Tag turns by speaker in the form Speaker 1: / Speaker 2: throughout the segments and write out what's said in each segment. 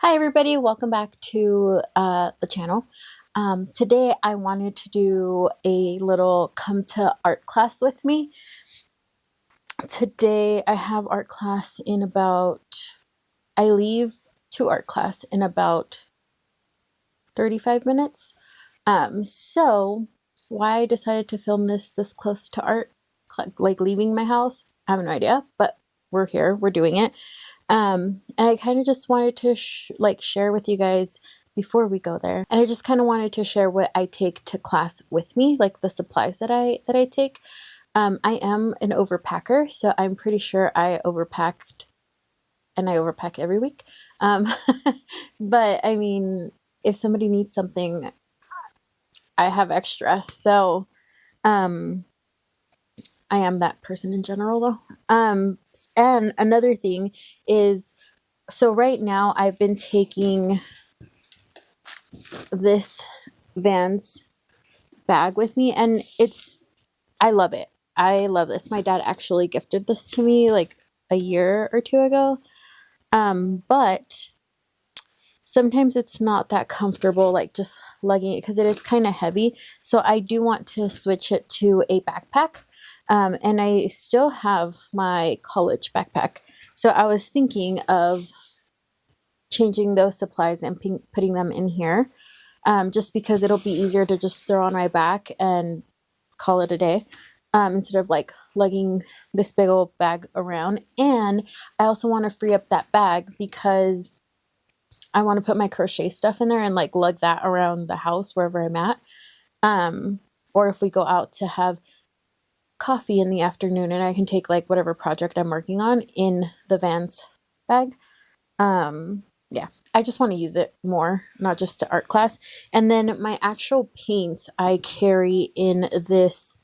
Speaker 1: Hi everybody, welcome back to the channel. Today I wanted to do a little come to art class with me. Today I have art class in I leave to art class in about 35 minutes. So why I decided to film this close to art, like leaving my house, I have no idea, but we're here, we're doing it. And I kind of just wanted to share with you guys before we go there. And I just kind of wanted to share what I take to class with me, like the supplies that I take. I am an overpacker, so I'm pretty sure I overpacked, and I overpack every week. But I mean, if somebody needs something, I have extra. So, I am that person in general though. And another thing is, so right now I've been taking this Vans bag with me, and I love it. I love this. My dad actually gifted this to me like a year or two ago. But sometimes it's not that comfortable, like just lugging it, because it is kind of heavy. So I do want to switch it to a backpack. And I still have my college backpack. So I was thinking of changing those supplies and putting them in here, just because it'll be easier to just throw on my back and call it a day, instead of like lugging this big old bag around. And I also want to free up that bag because I want to put my crochet stuff in there and like lug that around the house wherever I'm at. Or if we go out to have coffee in the afternoon, and I can take like whatever project I'm working on in the Vans bag. Yeah, I just want to use it more, not just to art class. And then my actual paints I carry in this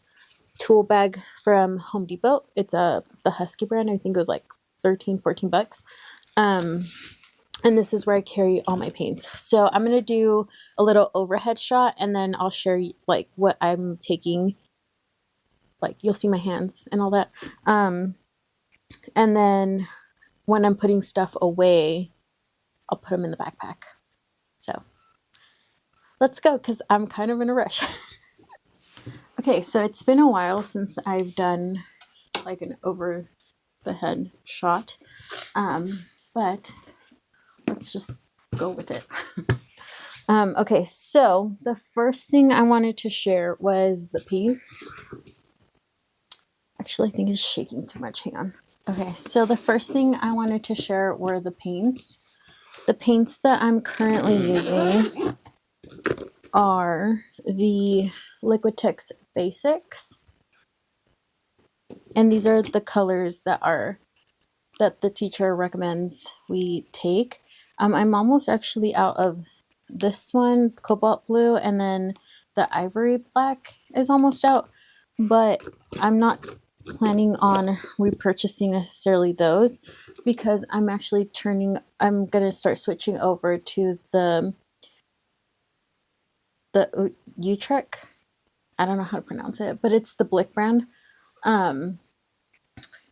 Speaker 1: tool bag from Home Depot. It's the Husky brand. I think it was like 13-14 bucks. And this is where I carry all my paints. So I'm going to do a little overhead shot, and then I'll share like what I'm taking. Like you'll see my hands and all that. And then when I'm putting stuff away, I'll put them in the backpack. So let's go, because I'm kind of in a rush. Okay, so it's been a while since I've done like an over the head shot. But let's just go with it. Okay, so the first thing I wanted to share was the paints. Actually, I think it's shaking too much. Hang on. Okay, so the first thing I wanted to share were the paints. The paints that I'm currently using are the Liquitex Basics. And these are the colors that the teacher recommends we take. I'm almost actually out of this one, cobalt blue, and then the ivory black is almost out, but I'm not planning on repurchasing necessarily those, because I'm gonna start switching over to the Utrecht. I don't know how to pronounce it, but it's the Blick brand. And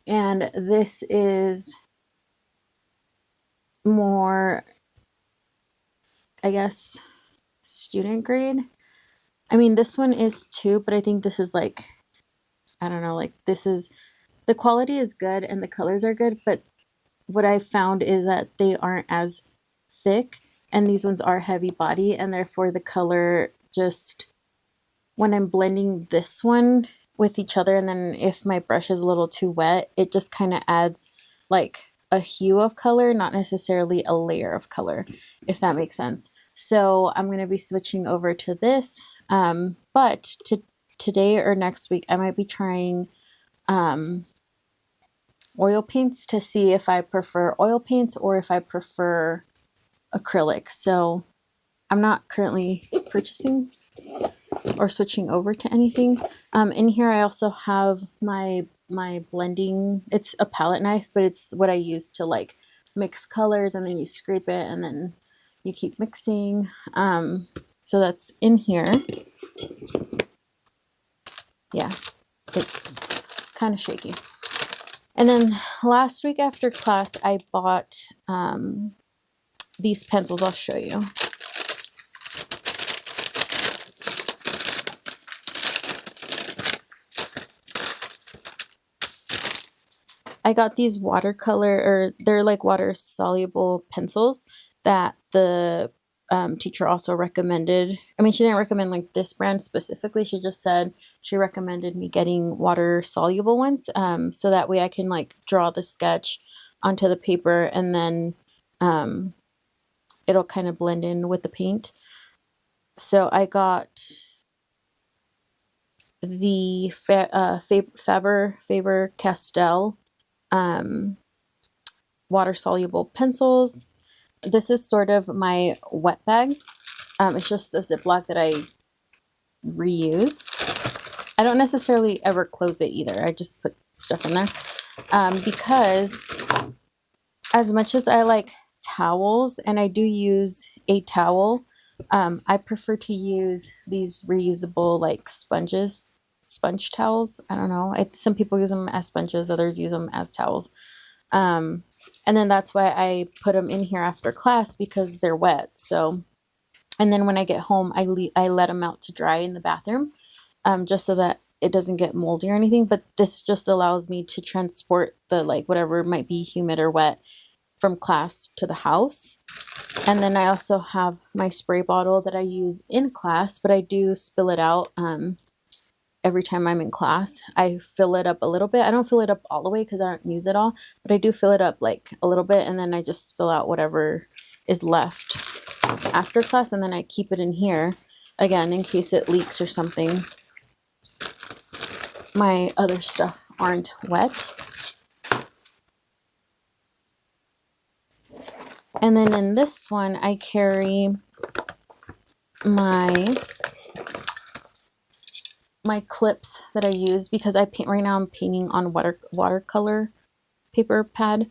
Speaker 1: this is more, I guess, student grade. I mean, this one is too, but I think this is like, I don't know, like the quality is good and the colors are good, but what I found is that they aren't as thick, and these ones are heavy body, and therefore the color just, when I'm blending this one with each other, and then if my brush is a little too wet, it just kind of adds like a hue of color, not necessarily a layer of color, if that makes sense. So I'm going to be switching over to this, but today or next week I might be trying oil paints to see if I prefer oil paints or if I prefer acrylic. So I'm not currently purchasing or switching over to anything. In here I also have my blending. It's a palette knife, but it's what I use to like mix colors, and then you scrape it and then you keep mixing. So that's in here. Yeah, it's kind of shaky. And then last week after class I bought these pencils, I'll show you. I got these watercolor, or they're like water soluble pencils that the teacher also recommended. I mean, she didn't recommend like this brand specifically. She just said she recommended me getting water soluble ones, so that way I can like draw the sketch onto the paper, and then it'll kind of blend in with the paint. So I got the Faber-Castell water soluble pencils. This is sort of my wet bag. It's just a Ziploc that I reuse. I don't necessarily ever close it either. I just put stuff in there because as much as I like towels, and I do use a towel, I prefer to use these reusable like sponge towels. I don't know. Some people use them as sponges, others use them as towels. And then that's why I put them in here after class, because they're wet. So, and then when I get home, I let them out to dry in the bathroom, just so that it doesn't get moldy or anything. But this just allows me to transport the like whatever might be humid or wet from class to the house. And then I also have my spray bottle that I use in class, but I do spill it out every time I'm in class. I fill it up a little bit. I don't fill it up all the way because I don't use it all, but I do fill it up like a little bit, and then I just spill out whatever is left after class, and then I keep it in here again in case it leaks or something. My other stuff aren't wet. And then in this one, I carry my clips that I use because I paint right now. I'm painting on watercolor paper pad,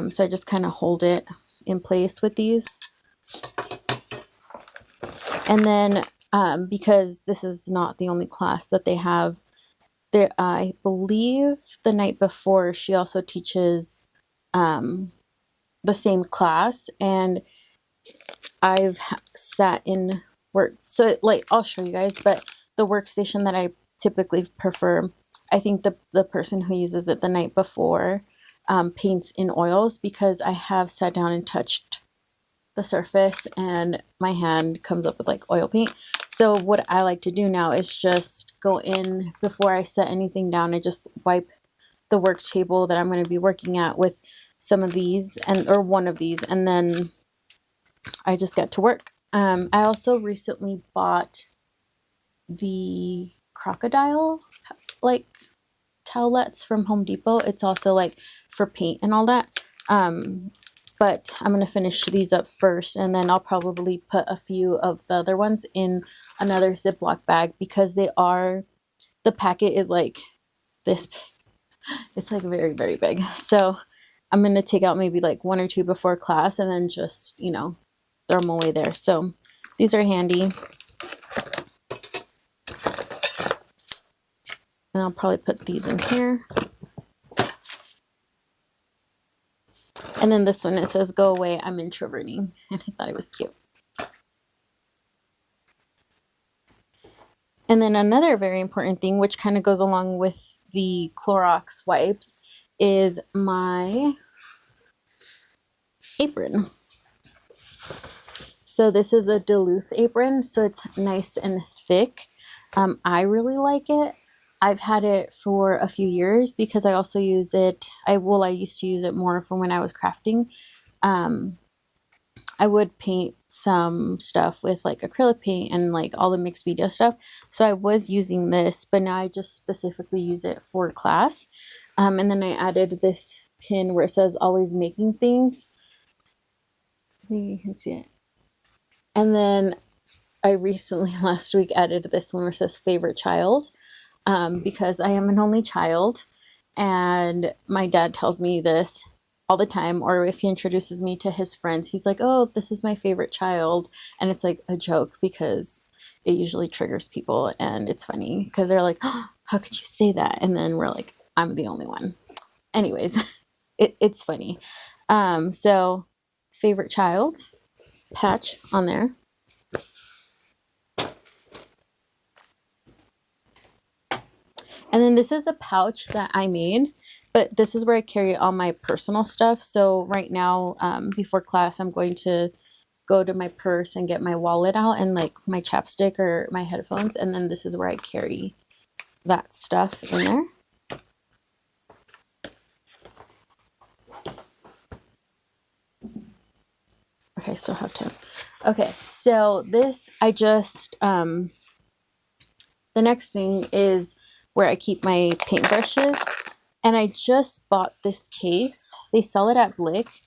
Speaker 1: so I just kind of hold it in place with these. And then because this is not the only class that they have there, I believe the night before she also teaches the same class, and I've sat in work. So like I'll show you guys, but the workstation that I typically prefer, I think the person who uses it the night before paints in oils, because I have sat down and touched the surface and my hand comes up with like oil paint. So what I like to do now is just go in before I set anything down. I just wipe the work table that I'm going to be working at with some of these or one of these, and then I just get to work. I also recently bought the crocodile like towelettes from Home Depot. It's also like for paint and all that. But I'm going to finish these up first, and then I'll probably put a few of the other ones in another Ziploc bag, because the packet is like this big. It's like very, very big. So I'm going to take out maybe like one or two before class, and then just, throw them away there. So these are handy. And I'll probably put these in here. And then this one, it says, "Go away, I'm introverting." And I thought it was cute. And then another very important thing, which kind of goes along with the Clorox wipes, is my apron. So this is a Duluth apron, so it's nice and thick. I really like it. I've had it for a few years because I also use it. I used to use it more from when I was crafting. I would paint some stuff with like acrylic paint and like all the mixed media stuff. So I was using this, but now I just specifically use it for class. And then I added this pin where it says "Always Making Things." I think you can see it. And then I recently, last week, added this one where it says "Favorite Child," because I am an only child, and my dad tells me this all the time, or if he introduces me to his friends, he's like, "Oh, this is my favorite child," and it's like a joke because it usually triggers people, and it's funny because they're like, "Oh, how could you say that?" And then we're like, "I'm the only one." Anyways, it's funny. So favorite child patch on there. And then this is a pouch that I made, but this is where I carry all my personal stuff. So right now, before class, I'm going to go to my purse and get my wallet out and like my chapstick or my headphones. And then this is where I carry that stuff in there. Okay, still have time. Okay, so this, I just, the next thing is where I keep my paintbrushes. And I just bought this case. They sell it at Blick.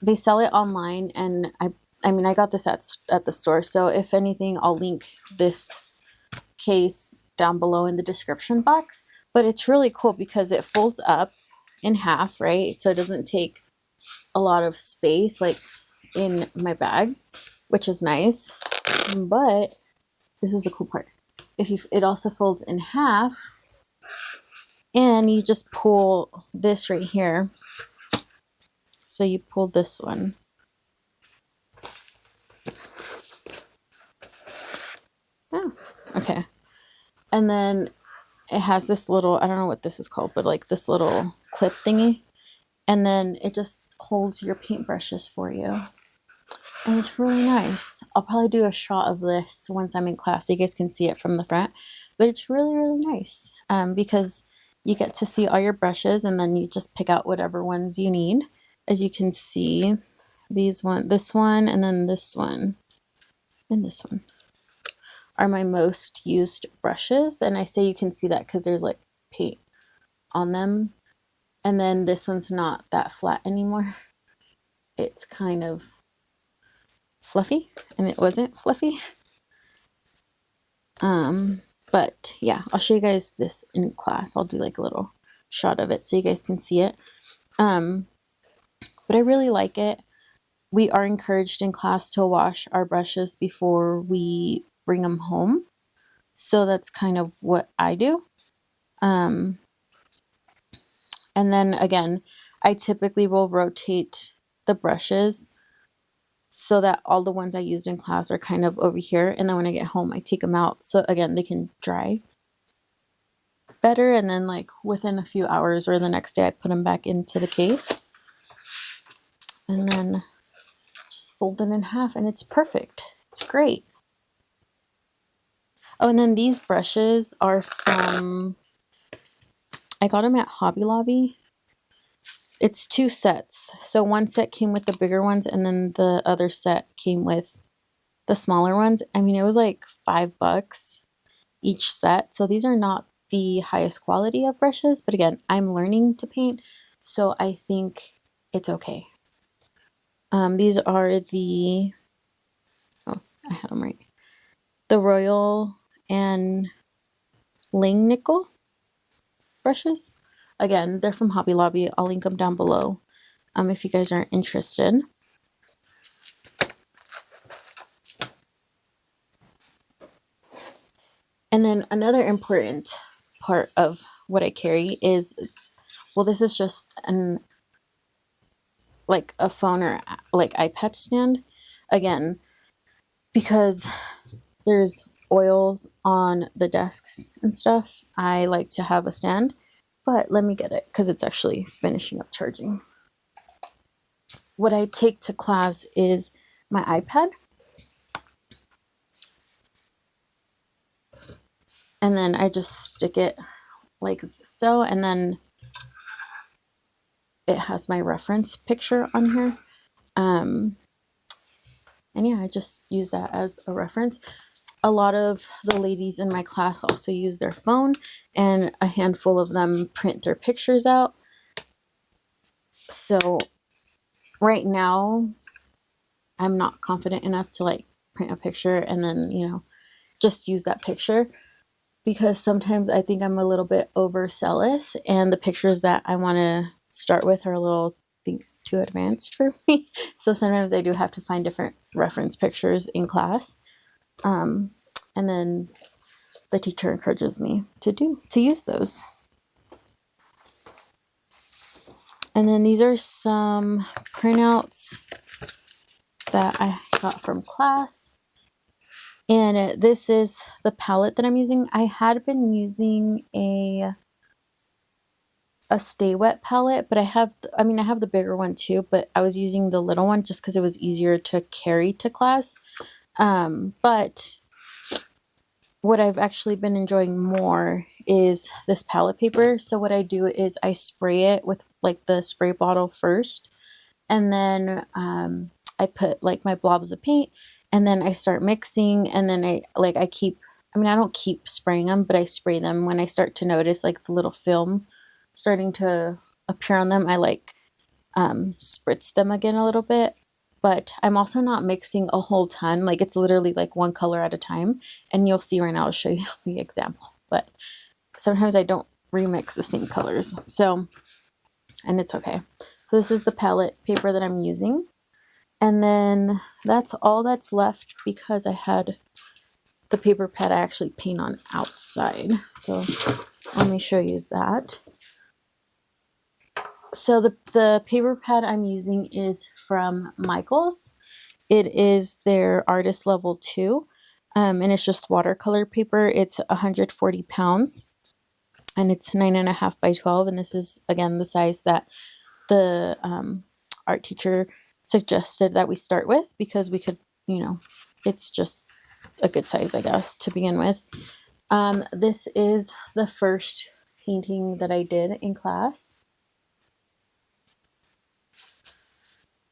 Speaker 1: They sell it online, and I mean, I got this at the store. So if anything, I'll link this case down below in the description box. But it's really cool because it folds up in half, right? So it doesn't take a lot of space like in my bag, which is nice. But this is the cool part. It also folds in half, and you just pull this right here. So you pull this one. Oh, okay. And then it has this little, I don't know what this is called, but like this little clip thingy. And then it just holds your paintbrushes for you. And it's really nice. I'll probably do a shot of this once I'm in class so you guys can see it from the front. But it's really, really nice because you get to see all your brushes and then you just pick out whatever ones you need. As you can see, this one, and then this one, and this one are my most used brushes. And I say you can see that because there's like paint on them. And then this one's not that flat anymore. It's kind of fluffy, and it wasn't fluffy. But yeah, I'll show you guys this in class. I'll do like a little shot of it so you guys can see it. But I really like it. We are encouraged in class to wash our brushes before we bring them home. So that's kind of what I do. And then again, I typically will rotate the brushes so that all the ones I used in class are kind of over here. And then when I get home, I take them out. So again, they can dry better. And then like within a few hours or the next day, I put them back into the case. And then just fold it in half and it's perfect. It's great. Oh, and then these brushes are from, I got them at Hobby Lobby. It's 2 sets. So one set came with the bigger ones and then the other set came with the smaller ones. I mean, it was like $5 each set. So these are not the highest quality of brushes, but again, I'm learning to paint, so I think it's okay. These are the, oh, I had them right. The Royal and Langnickel brushes. Again, they're from Hobby Lobby. I'll link them down below if you guys are interested. And then another important part of what I carry is, well, this is just like a phone or like iPad stand. Again, because there's oils on the desks and stuff, I like to have a stand. But let me get it because it's actually finishing up charging. What I take to class is my iPad. And then I just stick it like so. And then it has my reference picture on here. And yeah, I just use that as a reference. A lot of the ladies in my class also use their phone, and a handful of them print their pictures out. So right now, I'm not confident enough to like print a picture and then, you know, just use that picture, because sometimes I think I'm a little bit overzealous and the pictures that I want to start with are a little, I think, too advanced for me. So sometimes I do have to find different reference pictures in class. And then the teacher encourages me to use those. And then these are some printouts that I got from class. And this is the palette that I'm using. I had been using a Stay Wet palette, but I have the bigger one too, but I was using the little one just because it was easier to carry to class. But what I've actually been enjoying more is this palette paper. So what I do is I spray it with like the spray bottle first, and then I put like my blobs of paint, and then I start mixing, and then I don't keep spraying them, but I spray them when I start to notice like the little film starting to appear on them. I spritz them again a little bit, but I'm also not mixing a whole ton. Like it's literally like one color at a time, and you'll see right now. I'll show you the example, but sometimes I don't remix the same colors. So, and it's okay. So this is the palette paper that I'm using. And then that's all that's left because I had the paper pad I actually paint on outside. So let me show you that. So the paper pad I'm using is from Michaels. It is their artist level 2. And it's just watercolor paper. It's 140 pounds. And it's 9.5 by 12. And this is, again, the size that the art teacher suggested that we start with, because we could, it's just a good size, I guess, to begin with. This is the first painting that I did in class.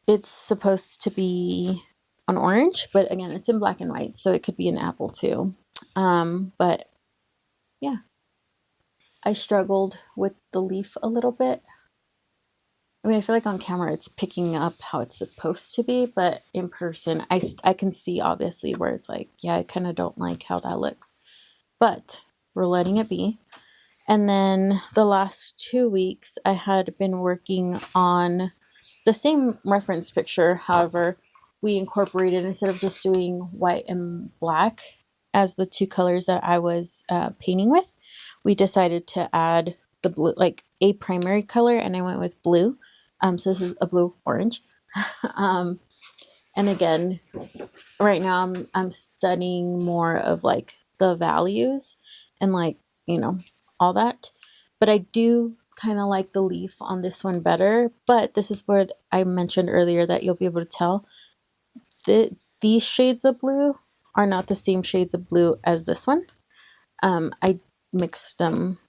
Speaker 1: It's supposed to be an orange, but again, it's in black and white, so it could be an apple too. But yeah, I struggled with the leaf a little bit. I mean, I feel like on camera it's picking up how it's supposed to be, but in person, I can see obviously where it's like, yeah, I kind of don't like how that looks, but we're letting it be. And then the last 2 weeks, I had been working on the same reference picture. However, we incorporated, instead of just doing white and black as the two colors that I was painting with, we decided to add the blue, like a primary color, and I went with blue. So this is a blue orange. And again, right now I'm studying more of like the values and like, all that. But I do kind of like the leaf on this one better. But this is what I mentioned earlier, that you'll be able to tell that these shades of blue are not the same shades of blue as this one. I mixed them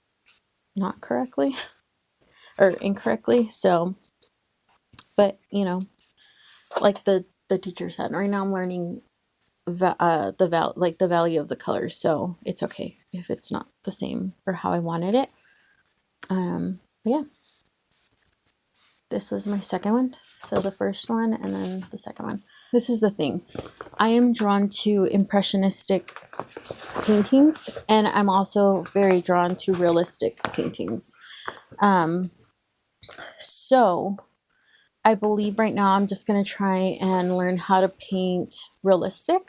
Speaker 1: not correctly or incorrectly. So, but like the teacher said, right now I'm learning the value of the colors, so it's okay if it's not the same or how I wanted it. But yeah, this was my second one. So the first one and then the second one. This is the thing. I am drawn to impressionistic paintings, and I'm also very drawn to realistic paintings. So I believe right now I'm just going to try and learn how to paint realistic.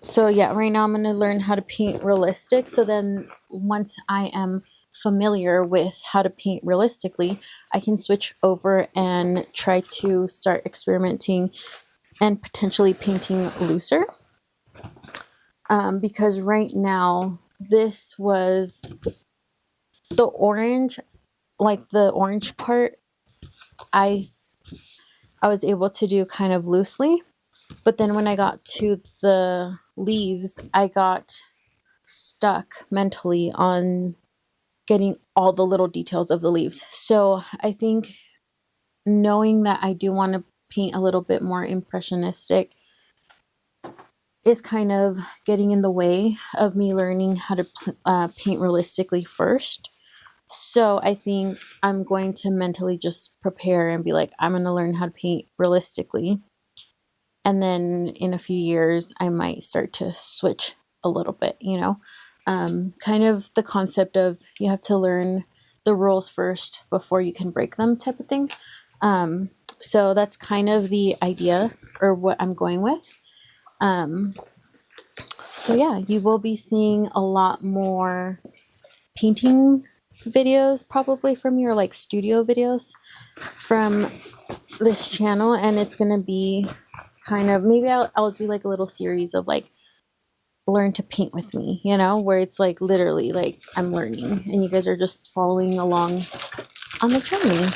Speaker 1: So yeah, right now I'm going to learn how to paint realistic. So then once I am familiar with how to paint realistically, I can switch over and try to start experimenting and potentially painting looser. Because right now this was the orange, like the orange part, I was able to do kind of loosely. But then when I got to the leaves, I got stuck mentally on getting all the little details of the leaves. So I think knowing that I do want to paint a little bit more impressionistic is kind of getting in the way of me learning how to paint realistically first. So I think I'm going to mentally just prepare and be like, I'm going to learn how to paint realistically. And then in a few years, I might start to switch a little bit, kind of the concept of you have to learn the rules first before you can break them type of thing. So that's kind of the idea or what I'm going with. So yeah, you will be seeing a lot more painting videos probably from me, or like studio videos from this channel, and it's gonna be kind of, maybe I'll do like a little series of like learn to paint with me, you know, where it's like literally like I'm learning and you guys are just following along on the journey.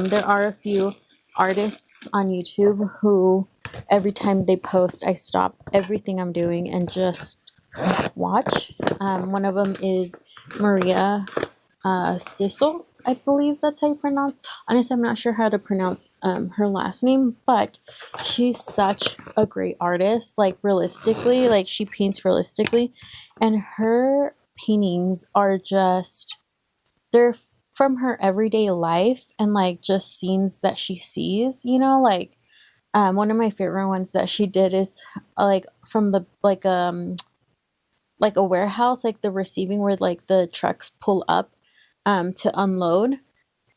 Speaker 1: There are a few artists on YouTube who every time they post, I stop everything I'm doing and just watch. One of them is Maria Sissel, I believe that's how you pronounce. Honestly, I'm not sure how to pronounce her last name, but she's such a great artist. Like realistically, like she paints realistically, and her paintings are just, they're from her everyday life and like just scenes that she sees, you know, like one of my favorite ones that she did is like from the like a warehouse, like the receiving where like the trucks pull up to unload.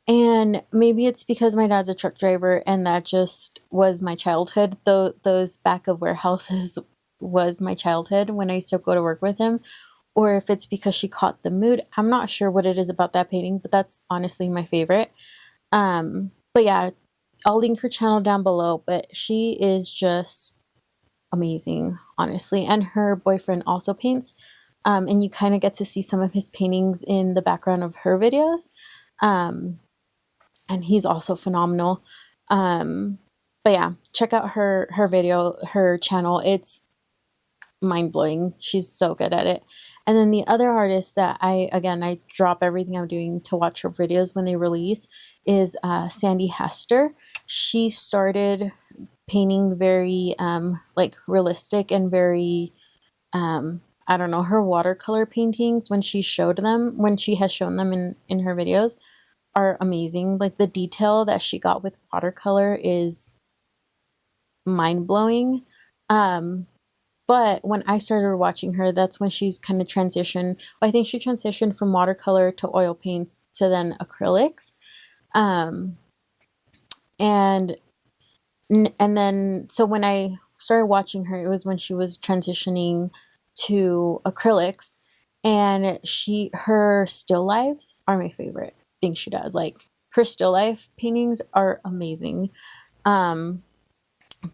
Speaker 1: And maybe it's because my dad's a truck driver and that just was my childhood. Though those back of warehouses was my childhood when I used to go to work with him, or if it's because she caught the mood. I'm not sure what it is about that painting, but that's honestly my favorite. But yeah, I'll link her channel down below, but she is just amazing, honestly. And her boyfriend also paints, and you kind of get to see some of his paintings in the background of her videos. And he's also phenomenal. But yeah, check out her video, her channel. It's mind-blowing. She's so good at it. And then the other artist that I drop everything I'm doing to watch her videos when they release is Sandy Hester. She started painting very like realistic and very I don't know, her watercolor paintings when she has shown them in her videos are amazing. Like the detail that she got with watercolor is mind-blowing. But when I started watching her, that's when she's kind of transitioned. I think she transitioned from watercolor to oil paints to then acrylics. And then, so when I started watching her, it was when she was transitioning to acrylics, and her still lives are my favorite thing she does. Like her still life paintings are amazing.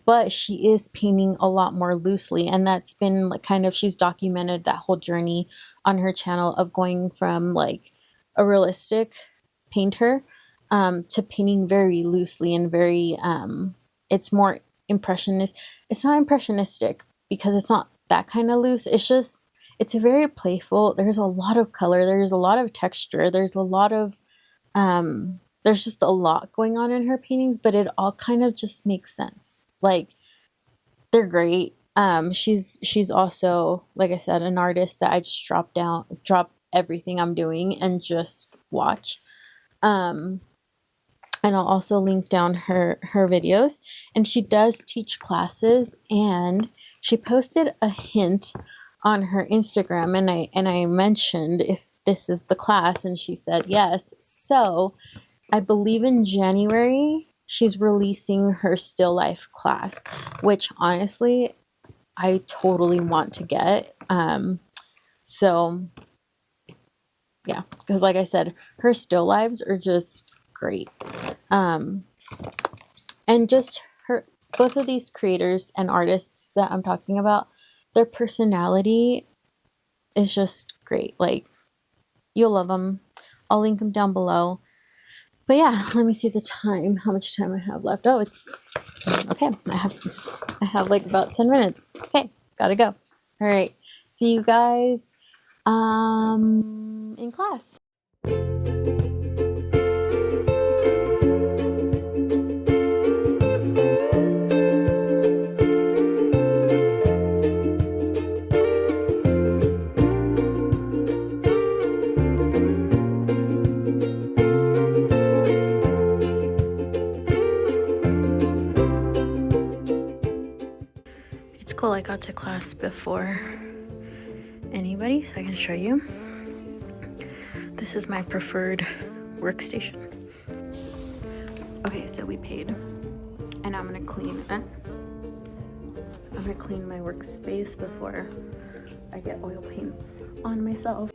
Speaker 1: But she is painting a lot more loosely, and that's been like kind of, she's documented that whole journey on her channel of going from like a realistic painter to painting very loosely and very it's more impressionist. It's not impressionistic because it's not that kind of loose. It's a very playful. There's a lot of color, there's a lot of texture, there's a lot of there's just a lot going on in her paintings, but it all kind of just makes sense. Like they're great. She's also, like I said, an artist that I just drop everything I'm doing and just watch. And I'll also link down her videos. And she does teach classes, and she posted a hint on her Instagram, and I mentioned if this is the class, and she said yes. So I believe in January she's releasing her still life class, which honestly I totally want to get. So yeah, because like I said, her still lives are just great. And just both of these creators and artists that I'm talking about, their personality is just great. Like you'll love them. I'll link them down below. But yeah, let me see the time, how much time I have left. Oh, it's okay. I have like about 10 minutes. Okay, gotta go. All right, see you guys in class. It's cool, I got to class before anybody, so I can show you. This is my preferred workstation. Okay, so we paid, and I'm gonna clean it. I'm gonna clean my workspace before I get oil paints on myself.